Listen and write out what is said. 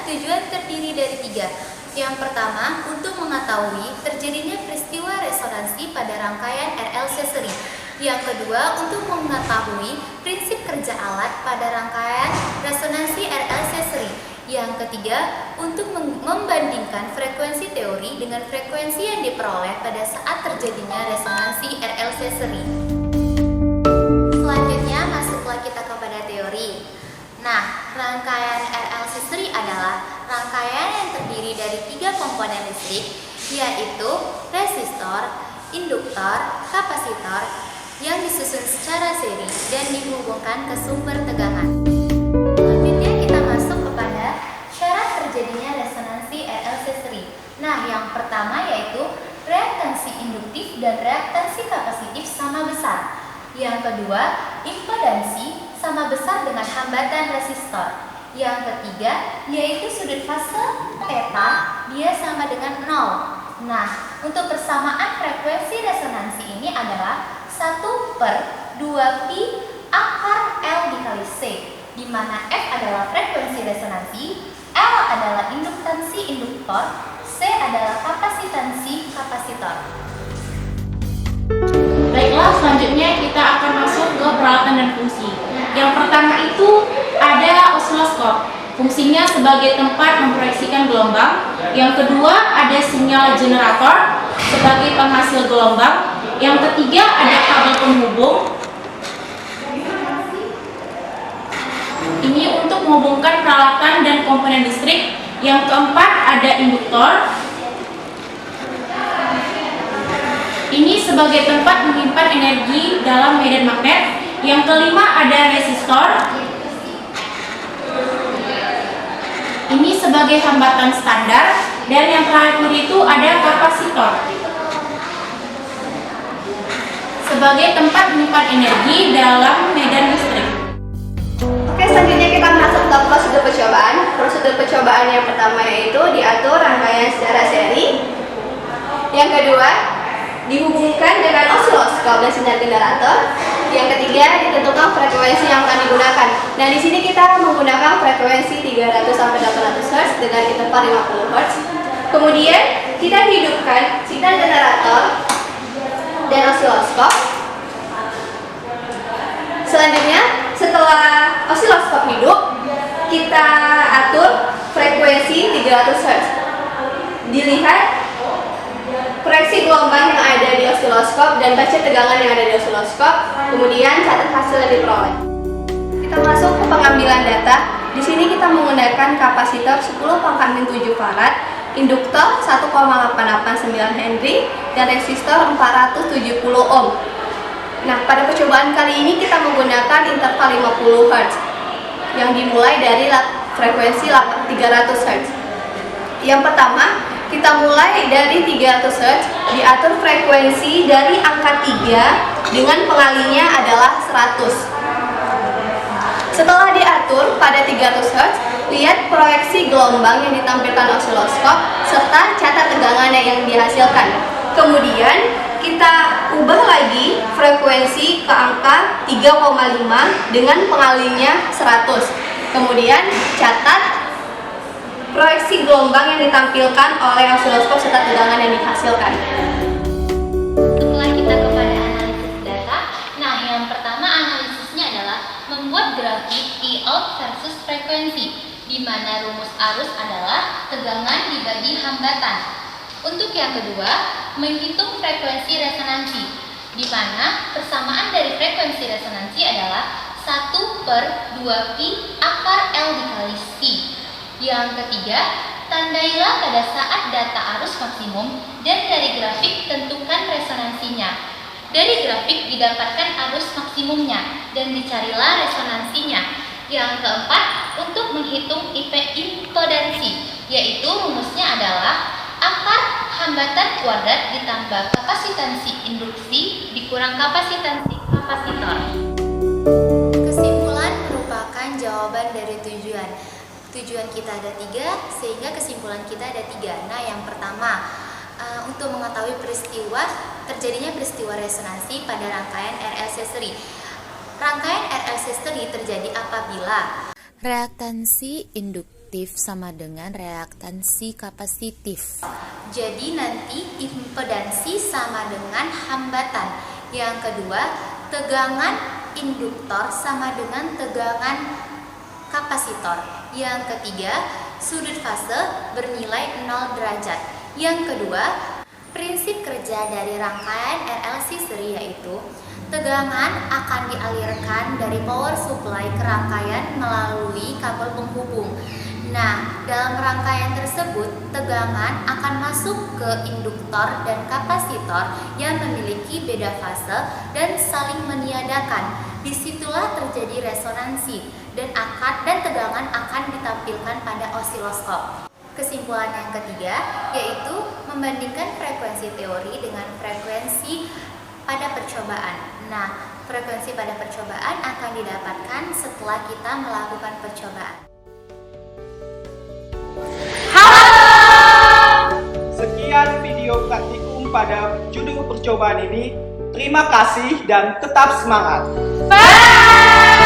tujuan terdiri dari 3. Yang pertama, untuk mengetahui terjadinya peristiwa resonansi pada rangkaian RLC seri. Yang kedua, untuk mengetahui prinsip kerja alat pada rangkaian resonansi RLC seri. Yang ketiga, untuk membandingkan frekuensi teori dengan frekuensi yang diperoleh pada saat terjadinya resonansi RLC seri. Selanjutnya, masuklah kita kepada teori. Nah, rangkaian RLC seri adalah rangkaian yang terdiri dari 3 komponen listrik, yaitu resistor, induktor, kapasitor, yang disusun secara seri dan dihubungkan ke sumber tegangan. Selanjutnya kita masuk kepada syarat terjadinya resonansi RLC seri. Nah, yang pertama yaitu reaktansi induktif dan reaktansi kapasitif sama besar. Yang kedua, impedansi sama besar dengan hambatan resistor. Yang ketiga, yaitu sudut fase theta, dia sama dengan 0. Nah, untuk persamaan frekuensi resonansi ini adalah 1/2pi akar L dikali C, di mana F adalah frekuensi resonansi, L adalah induktansi induktor, C adalah kapasitansi kapasitor. Baiklah, selanjutnya kita akan masuk ke peralatan dan fungsi. Yang pertama itu ada osiloskop. Fungsinya sebagai tempat memproyeksikan gelombang. Yang kedua ada sinyal generator sebagai penghasil gelombang. Yang ketiga ada kabel penghubung. Ini untuk menghubungkan peralatan dan komponen listrik. Yang keempat ada induktor. Ini sebagai tempat menyimpan energi dalam medan magnet. Yang kelima ada resistor. Ini sebagai hambatan standar. Dan yang terakhir itu ada kapasitor, sebagai tempat menyimpan energi dalam medan listrik. Oke, selanjutnya kita masuk ke prosedur percobaan. Prosedur percobaan yang pertama yaitu diatur rangkaian secara seri. Yang kedua, dihubungkan dengan osiloskop dan sinyal generator. Yang ketiga, ditentukan frekuensi yang akan digunakan. Nah, di sini kita menggunakan frekuensi 300 sampai 800 Hz dengan interval 50 Hz. Kemudian, kita hidupkan sinyal generator dan osiloskop. Selanjutnya, setelah osiloskop hidup, kita atur frekuensi 300 Hz. Dilihat proyeksi gelombang yang ada di osiloskop dan baca tegangan yang ada di osiloskop, kemudian catat hasil yang diperoleh. Kita masuk ke pengambilan data. Di sini kita menggunakan kapasitor 10⁻⁷ farad, induktor 1,889 Henry, dan resistor 470 ohm. Nah, pada percobaan kali ini kita menggunakan interval 50 Hz yang dimulai dari frekuensi 300 Hz. Yang pertama, kita mulai dari 300 Hz, diatur frekuensi dari angka 3 dengan pengalinya adalah 100. Setelah diatur pada 300 Hz, lihat proyeksi gelombang yang ditampilkan osiloskop serta catat tegangan yang dihasilkan. Kemudian kita ubah lagi frekuensi ke angka 3,5 dengan pengalinya 100. Kemudian catat proyeksi gelombang yang ditampilkan oleh osiloskop serta tegangan yang dihasilkan. Setelah kita kepada analisis data, nah yang pertama analisisnya adalah membuat grafik T-out versus frekuensi, di mana rumus arus adalah tegangan dibagi hambatan. Untuk yang kedua, menghitung frekuensi resonansi, di mana persamaan dari frekuensi resonansi adalah 1/2pi akar L dikali C. Yang ketiga, tandailah pada saat data arus maksimum dan dari grafik tentukan resonansinya. Dari grafik didapatkan arus maksimumnya dan dicarilah resonansinya. Yang keempat, untuk menghitung impedansi, yaitu rumusnya adalah akar hambatan kuadrat ditambah kapasitansi induksi dikurang kapasitansi kapasitor. Kesimpulan merupakan jawaban dari tujuan. Tujuan kita ada 3, sehingga kesimpulan kita ada 3. Nah, yang pertama, untuk mengetahui terjadinya peristiwa resonansi pada rangkaian RLC seri. Rangkaian RLC seri terjadi apabila reaktansi induktif induktif sama dengan reaktansi kapasitif. Jadi nanti impedansi sama dengan hambatan. Yang kedua, tegangan induktor sama dengan tegangan kapasitor. Yang ketiga, sudut fase bernilai 0 derajat. Yang kedua, prinsip kerja dari rangkaian RLC seri yaitu tegangan akan dialirkan dari power supply ke rangkaian melalui kabel penghubung. Nah, dalam rangkaian tersebut, tegangan akan masuk ke induktor dan kapasitor yang memiliki beda fase dan saling meniadakan. Disitulah terjadi resonansi dan tegangan akan ditampilkan pada osiloskop. Kesimpulan yang ketiga yaitu membandingkan frekuensi teori dengan frekuensi pada percobaan. Nah, frekuensi pada percobaan akan didapatkan setelah kita melakukan percobaan. Sekian video praktikum pada judul percobaan ini. Terima kasih dan tetap semangat. Bye!